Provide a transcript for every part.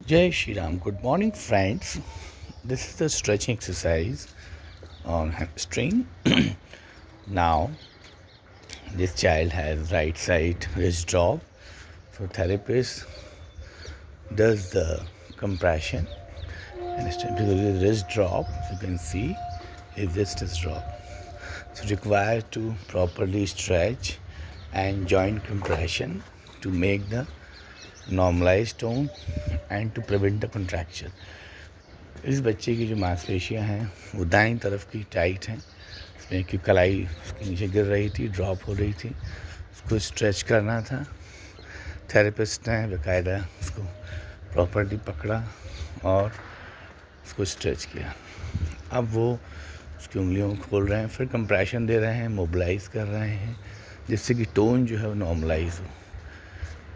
Jai Shri Ram. Good morning, friends. This is the stretching exercise on hamstring. Now, this child has right side wrist drop. So, therapist does the compression and because the wrist drop, you can see his wrist is drop. So, required to properly stretch and joint compression to make the normalized tone and to prevent the contraction. इस बच्चे की जो मांसपेशियां हैं वो दाईं तरफ की टाइट हैं, इसमें कि कलाई उसके नीचे गिर रही थी, ड्रॉप हो रही थी, उसको स्ट्रेच करना था। थेरेपिस्ट ने बाकायदा उसको प्रॉपर्ली पकड़ा और उसको स्ट्रेच किया। अब वो उसकी उंगलियों को खोल रहे हैं, फिर कंप्रेशन दे रहे हैं, मोबिलाइज कर रहे हैं, जिससे कि टोन जो है वो नॉर्मलाइज हो।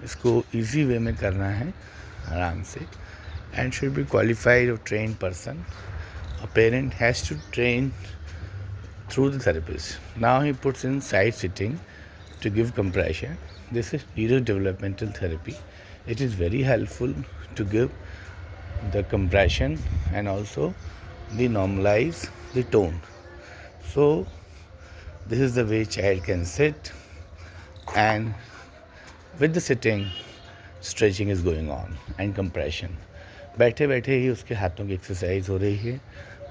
इसको इजी वे में करना है, आराम से, and should be qualified or trained person. A parent has to train through the therapist. Now he puts in side sitting to give compression. This is neurodevelopmental therapy. It is very helpful to give the compression and also the normalize the tone. So this is the way child can sit, and with the sitting stretching is going on and compression. बैठे बैठे ही उसके हाथों की exercise हो रही है,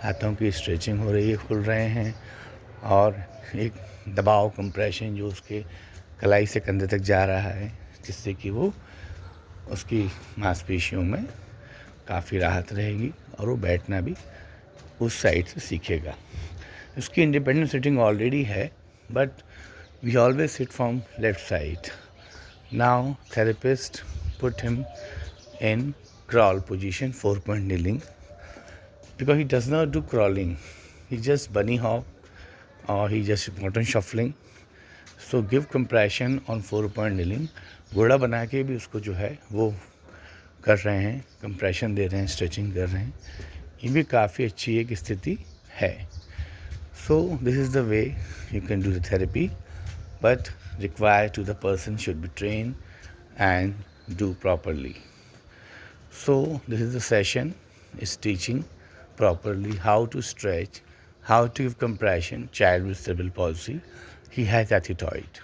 हाथों की स्ट्रेचिंग हो रही है, खुल रहे हैं, और एक दबाव कंप्रेशन जो उसके कलाई से कंधे तक जा रहा है, जिससे कि वो उसकी मांसपेशियों में काफ़ी राहत रहेगी और वो बैठना भी उस साइड से सीखेगा। उसकी इंडिपेंडेंट सिटिंग ऑलरेडी है, but we always sit from left side. Now therapist put him in crawl position, 4-point kneeling, because he does not do crawling, he just bunny hop or he just bottom shuffling. So give compression on 4-point kneeling. घोड़ा बना के भी उसको जो है वो कर रहे हैं, कंप्रेशन दे रहे हैं, स्ट्रेचिंग कर रहे हैं, ये भी काफ़ी अच्छी एक स्थिति है. So this is the way you can do the therapy, but required to the person should be trained and do properly. So this is the session is teaching properly how to stretch, how to give compression. Child with cerebral palsy, he has athetoid.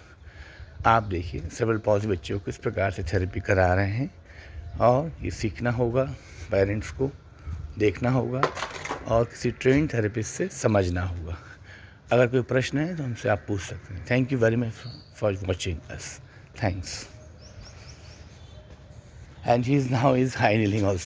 आप देखिए cerebral palsy बच्चों को किस प्रकार से therapy करा रहे हैं, और ये सीखना होगा, पेरेंट्स को देखना होगा और किसी ट्रेन थेरेपिस्ट से समझना होगा. अगर कोई प्रश्न है तो हमसे आप पूछ सकते हैं. Thank you very much for watching us. Thanks. And he is now high kneeling also.